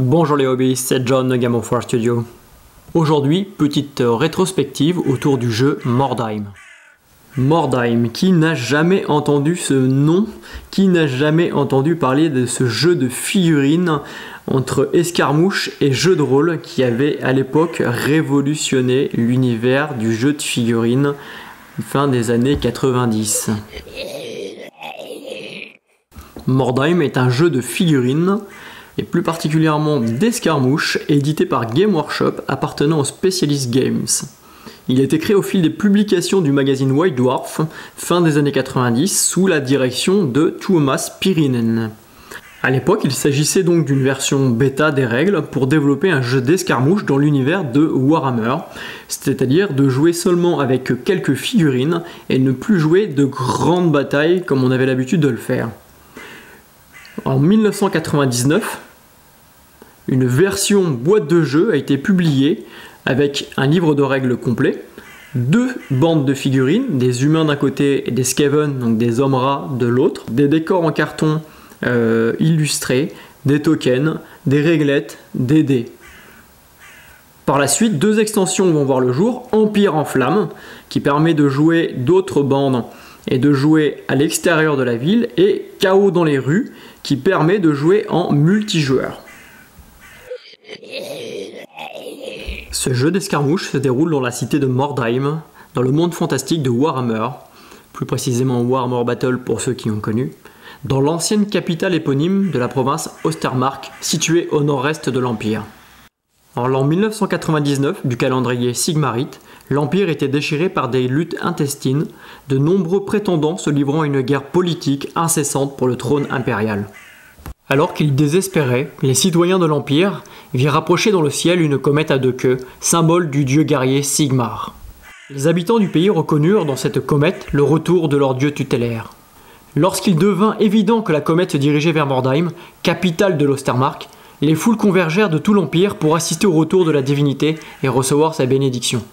Bonjour les hobbyistes, c'est John de Game of War Studio. Aujourd'hui, petite rétrospective autour du jeu Mordheim. Mordheim, qui n'a jamais entendu ce nom, qui n'a jamais entendu parler de ce jeu de figurines entre escarmouche et jeu de rôle qui avait à l'époque révolutionné l'univers du jeu de figurines fin des années 90. Mordheim est un jeu de figurines et plus particulièrement d'escarmouche, édité par Game Workshop appartenant aux Specialist Games. Il a été créé au fil des publications du magazine White Dwarf, fin des années 90, sous la direction de Tuomas Pirinen. A l'époque, il s'agissait donc d'une version bêta des règles pour développer un jeu d'escarmouche dans l'univers de Warhammer, c'est-à-dire de jouer seulement avec quelques figurines et ne plus jouer de grandes batailles comme on avait l'habitude de le faire. En 1999, une version boîte de jeu a été publiée avec un livre de règles complet, 2 bandes de figurines, des humains d'un côté et des Skaven, donc des hommes rats de l'autre, des décors en carton illustrés, des tokens, des réglettes, des dés. Par la suite, 2 extensions vont voir le jour, Empire en flammes, qui permet de jouer d'autres bandes et de jouer à l'extérieur de la ville, et Chaos dans les rues, qui permet de jouer en multijoueur. Ce jeu d'escarmouche se déroule dans la cité de Mordheim, dans le monde fantastique de Warhammer, plus précisément Warhammer Battle pour ceux qui ont connu, dans l'ancienne capitale éponyme de la province Ostermark, située au nord-est de l'Empire. En l'an 1999 du calendrier Sigmarite, l'Empire était déchiré par des luttes intestines, de nombreux prétendants se livrant à une guerre politique incessante pour le trône impérial. Alors qu'ils désespéraient, les citoyens de l'Empire virent approcher dans le ciel une comète à 2 queues, symbole du dieu guerrier Sigmar. Les habitants du pays reconnurent dans cette comète le retour de leur dieu tutélaire. Lorsqu'il devint évident que la comète se dirigeait vers Mordheim, capitale de l'Ostermark, les foules convergèrent de tout l'Empire pour assister au retour de la divinité et recevoir sa bénédiction.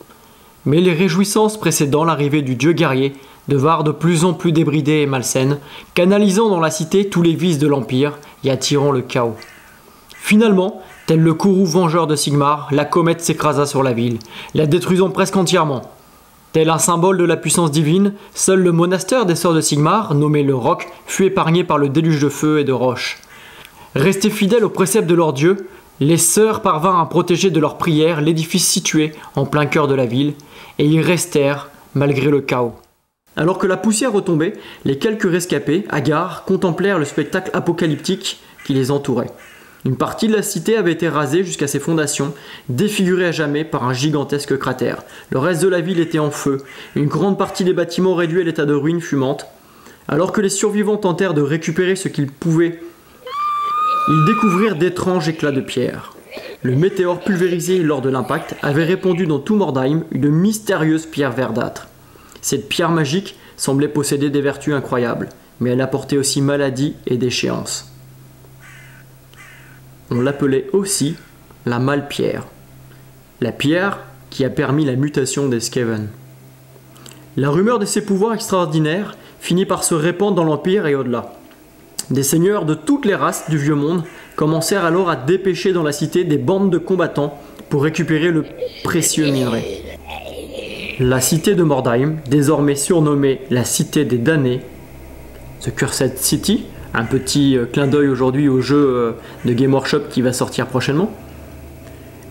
Mais les réjouissances précédant l'arrivée du dieu guerrier devinrent de plus en plus débridées et malsaines, canalisant dans la cité tous les vices de l'Empire et attirant le chaos. Finalement, tel le courroux vengeur de Sigmar, la comète s'écrasa sur la ville, la détruisant presque entièrement. Tel un symbole de la puissance divine, seul le monastère des sœurs de Sigmar, nommé le Roc, fut épargné par le déluge de feu et de roches. Restés fidèles aux préceptes de leur dieu, les sœurs parvinrent à protéger de leurs prières l'édifice situé en plein cœur de la ville, et y restèrent malgré le chaos. Alors que la poussière retombait, les quelques rescapés, hagards, contemplèrent le spectacle apocalyptique qui les entourait. Une partie de la cité avait été rasée jusqu'à ses fondations, défigurée à jamais par un gigantesque cratère. Le reste de la ville était en feu, une grande partie des bâtiments réduits à l'état de ruines fumantes. Alors que les survivants tentèrent de récupérer ce qu'ils pouvaient, ils découvrirent d'étranges éclats de pierre. Le météore pulvérisé lors de l'impact avait répandu dans tout Mordheim une mystérieuse pierre verdâtre. Cette pierre magique semblait posséder des vertus incroyables, mais elle apportait aussi maladie et déchéance. On l'appelait aussi la Malpierre, la pierre qui a permis la mutation des Skaven. La rumeur de ses pouvoirs extraordinaires finit par se répandre dans l'Empire et au-delà. Des seigneurs de toutes les races du vieux monde commencèrent alors à dépêcher dans la cité des bandes de combattants pour récupérer le précieux minerai. La cité de Mordheim, désormais surnommée la cité des damnés, The Cursed City, un petit clin d'œil aujourd'hui au jeu de Game Workshop qui va sortir prochainement,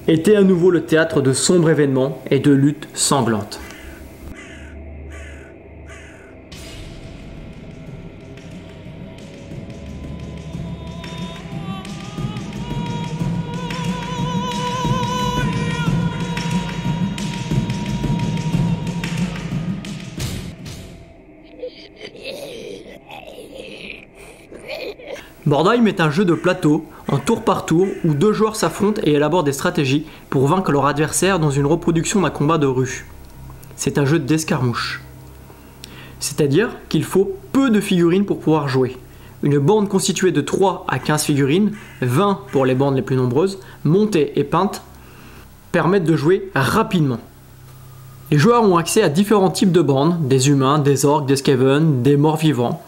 était à nouveau le théâtre de sombres événements et de luttes sanglantes. Mordheim est un jeu de plateau, en tour par tour, où 2 joueurs s'affrontent et élaborent des stratégies pour vaincre leur adversaire dans une reproduction d'un combat de rue. C'est un jeu d'escarmouche. C'est-à-dire qu'il faut peu de figurines pour pouvoir jouer. Une bande constituée de 3 à 15 figurines, 20 pour les bandes les plus nombreuses, montées et peintes, permettent de jouer rapidement. Les joueurs ont accès à différents types de bandes, des humains, des orques, des skaven, des morts-vivants,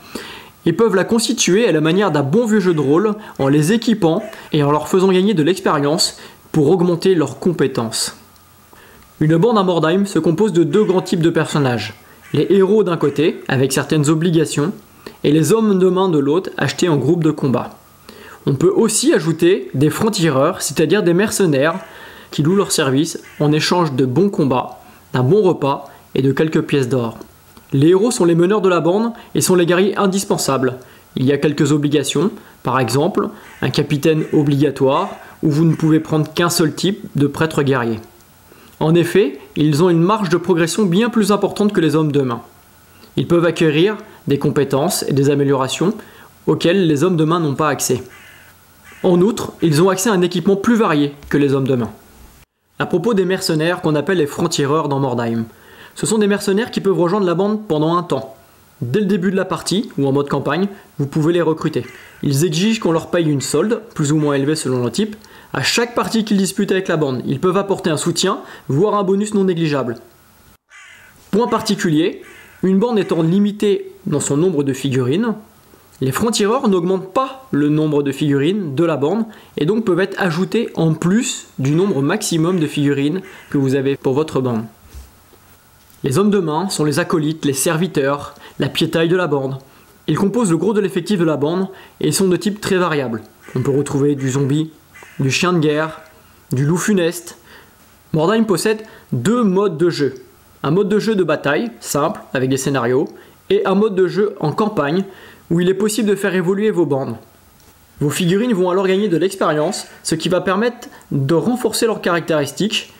Ils peuvent la constituer à la manière d'un bon vieux jeu de rôle en les équipant et en leur faisant gagner de l'expérience pour augmenter leurs compétences. Une bande à Mordheim se compose de deux grands types de personnages. Les héros d'un côté, avec certaines obligations, et les hommes de main de l'autre, achetés en groupe de combat. On peut aussi ajouter des francs-tireurs, c'est-à-dire des mercenaires qui louent leurs services en échange de bons combats, d'un bon repas et de quelques pièces d'or. Les héros sont les meneurs de la bande et sont les guerriers indispensables. Il y a quelques obligations, par exemple un capitaine obligatoire où vous ne pouvez prendre qu'un seul type de prêtre guerrier. En effet, ils ont une marge de progression bien plus importante que les hommes de main. Ils peuvent acquérir des compétences et des améliorations auxquelles les hommes de main n'ont pas accès. En outre, ils ont accès à un équipement plus varié que les hommes de main. À propos des mercenaires qu'on appelle les francs-tireurs dans Mordheim, ce sont des mercenaires qui peuvent rejoindre la bande pendant un temps. Dès le début de la partie, ou en mode campagne, vous pouvez les recruter. Ils exigent qu'on leur paye une solde, plus ou moins élevée selon le type, à chaque partie qu'ils disputent avec la bande. Ils peuvent apporter un soutien, voire un bonus non négligeable. Point particulier, une bande étant limitée dans son nombre de figurines, les francs-tireurs n'augmentent pas le nombre de figurines de la bande et donc peuvent être ajoutés en plus du nombre maximum de figurines que vous avez pour votre bande. Les hommes de main sont les acolytes, les serviteurs, la piétaille de la bande. Ils composent le gros de l'effectif de la bande et sont de type très variable. On peut retrouver du zombie, du chien de guerre, du loup funeste. Mordheim possède deux modes de jeu. Un mode de jeu de bataille, simple, avec des scénarios, et un mode de jeu en campagne, où il est possible de faire évoluer vos bandes. Vos figurines vont alors gagner de l'expérience, ce qui va permettre de renforcer leurs caractéristiques,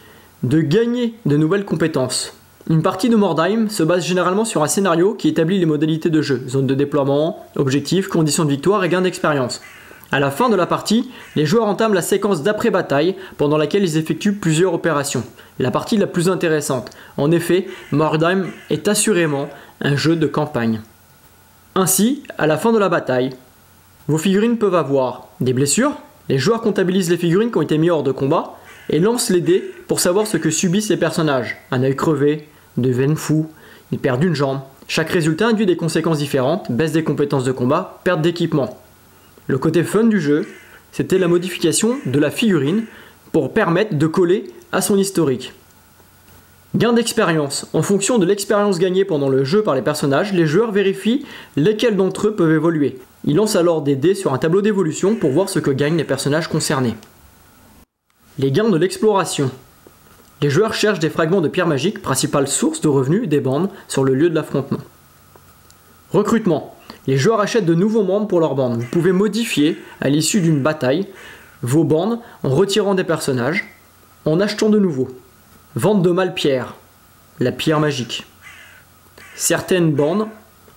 de gagner de nouvelles compétences. Une partie de Mordheim se base généralement sur un scénario qui établit les modalités de jeu, zone de déploiement, objectifs, conditions de victoire et gain d'expérience. À la fin de la partie, les joueurs entament la séquence d'après-bataille pendant laquelle ils effectuent plusieurs opérations. La partie la plus intéressante. En effet, Mordheim est assurément un jeu de campagne. Ainsi, à la fin de la bataille, vos figurines peuvent avoir des blessures, les joueurs comptabilisent les figurines qui ont été mis hors de combat et lancent les dés pour savoir ce que subissent les personnages. Un œil crevé, de veines fous, ils perdent une jambe. Chaque résultat induit des conséquences différentes, baisse des compétences de combat, perte d'équipement. Le côté fun du jeu, c'était la modification de la figurine pour permettre de coller à son historique. Gain d'expérience. En fonction de l'expérience gagnée pendant le jeu par les personnages, les joueurs vérifient lesquels d'entre eux peuvent évoluer. Ils lancent alors des dés sur un tableau d'évolution pour voir ce que gagnent les personnages concernés. Les gains de l'exploration. Les joueurs cherchent des fragments de pierre magique, principale source de revenus des bandes sur le lieu de l'affrontement. Recrutement. Les joueurs achètent de nouveaux membres pour leur bande. Vous pouvez modifier, à l'issue d'une bataille, vos bandes en retirant des personnages, en achetant de nouveaux. Vente de malpierre, la pierre magique. Certaines bandes,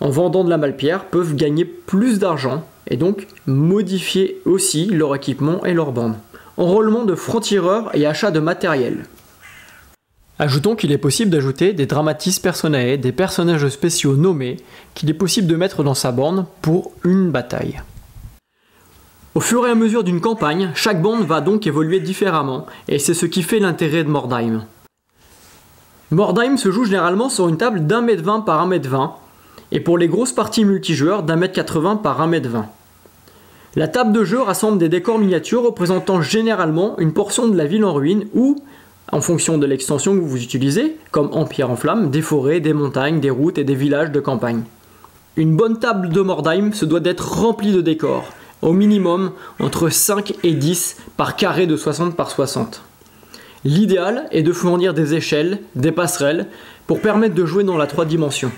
en vendant de la malpierre, peuvent gagner plus d'argent et donc modifier aussi leur équipement et leur bande. Enrôlement de francs-tireurs et achat de matériel. Ajoutons qu'il est possible d'ajouter des dramatis personae, des personnages spéciaux nommés, qu'il est possible de mettre dans sa bande pour une bataille. Au fur et à mesure d'une campagne, chaque bande va donc évoluer différemment, et c'est ce qui fait l'intérêt de Mordheim. Mordheim se joue généralement sur une table d'1m20 par 1m20, et pour les grosses parties multijoueurs d'1m80 par 1m20. La table de jeu rassemble des décors miniatures représentant généralement une portion de la ville en ruine ou, en fonction de l'extension que vous utilisez, comme en pierre en flamme, des forêts, des montagnes, des routes et des villages de campagne. Une bonne table de Mordheim se doit d'être remplie de décors, au minimum entre 5 et 10 par carré de 60 par 60. L'idéal est de fournir des échelles, des passerelles, pour permettre de jouer dans la 3 dimensions.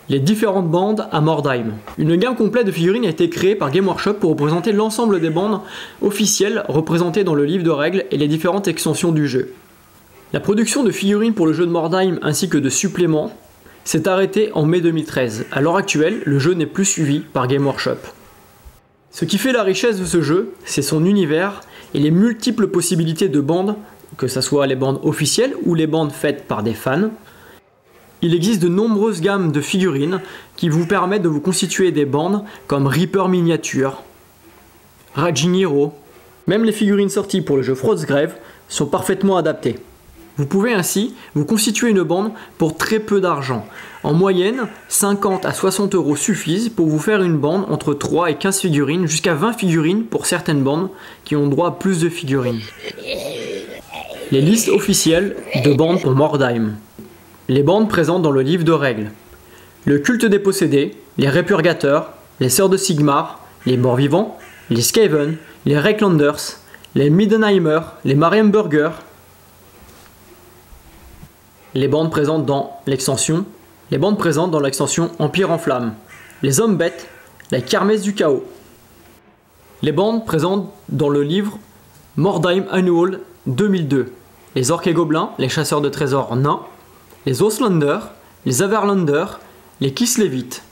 Les différentes bandes à Mordheim. Une gamme complète de figurines a été créée par Game Workshop pour représenter l'ensemble des bandes officielles représentées dans le livre de règles et les différentes extensions du jeu. La production de figurines pour le jeu de Mordheim ainsi que de suppléments s'est arrêtée en mai 2013. À l'heure actuelle, le jeu n'est plus suivi par Game Workshop. Ce qui fait la richesse de ce jeu, c'est son univers et les multiples possibilités de bandes, que ce soit les bandes officielles ou les bandes faites par des fans. Il existe de nombreuses gammes de figurines qui vous permettent de vous constituer des bandes comme Reaper Miniature, Raging Hero. Même les figurines sorties pour le jeu Frostgrave sont parfaitement adaptées. Vous pouvez ainsi vous constituer une bande pour très peu d'argent. En moyenne, 50 à 60 € suffisent pour vous faire une bande entre 3 et 15 figurines, jusqu'à 20 figurines pour certaines bandes qui ont droit à plus de figurines. Les listes officielles de bandes pour Mordheim. Les bandes présentes dans le livre de règles. Le culte des possédés, les répurgateurs, les sœurs de Sigmar, les morts-vivants, les Skaven, les Reiklanders, les Middenheimer, les Marienburger. Les bandes présentes dans l'extension Empire en Flammes, les hommes bêtes, la kermesse du chaos. Les bandes présentes dans le livre Mordheim Annual 2002, les orques et gobelins, les chasseurs de trésors nains, les Oslanders, les Averlanders, les Kislevites.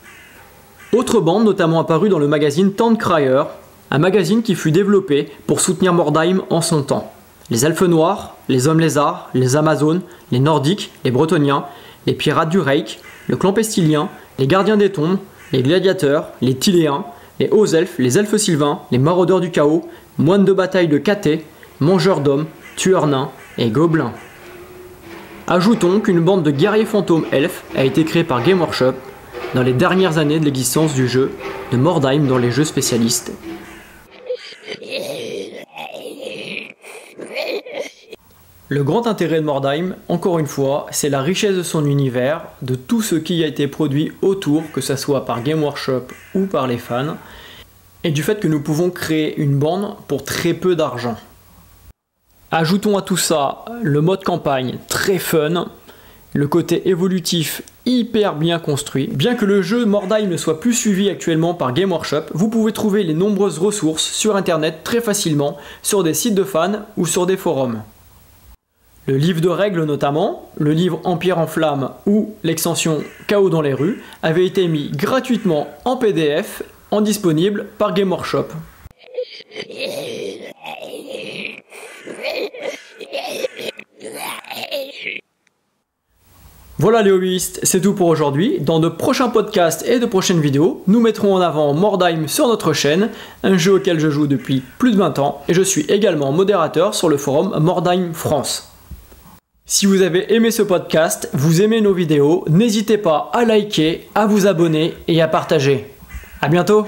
Autres bandes notamment apparues dans le magazine Tandcrier, un magazine qui fut développé pour soutenir Mordheim en son temps. Les elfes noirs, les hommes lézards, les amazones, les nordiques, les bretoniens, les pirates du Reich, le clan pestilien, les gardiens des tombes, les gladiateurs, les Tiléens, les hauts elfes, les elfes sylvains, les maraudeurs du chaos, moines de bataille de Cathé, mangeurs d'hommes, tueurs nains et gobelins. Ajoutons qu'une bande de guerriers fantômes elfes a été créée par Game Workshop dans les dernières années de l'existence du jeu de Mordheim dans les jeux spécialistes. Le grand intérêt de Mordheim, encore une fois, c'est la richesse de son univers, de tout ce qui a été produit autour, que ce soit par Game Workshop ou par les fans, et du fait que nous pouvons créer une bande pour très peu d'argent. Ajoutons à tout ça le mode campagne très fun, le côté évolutif hyper bien construit. Bien que le jeu Mordheim ne soit plus suivi actuellement par Game Workshop, vous pouvez trouver les nombreuses ressources sur internet très facilement, sur des sites de fans ou sur des forums. Le livre de règles notamment, le livre Empire en Flammes ou l'extension Chaos dans les rues avaient été mis gratuitement en PDF, en disponible par Game Workshop. Voilà les hobbyistes, c'est tout pour aujourd'hui. Dans de prochains podcasts et de prochaines vidéos, nous mettrons en avant Mordheim sur notre chaîne, un jeu auquel je joue depuis plus de 20 ans, et je suis également modérateur sur le forum Mordheim France. Si vous avez aimé ce podcast, vous aimez nos vidéos, n'hésitez pas à liker, à vous abonner et à partager. À bientôt!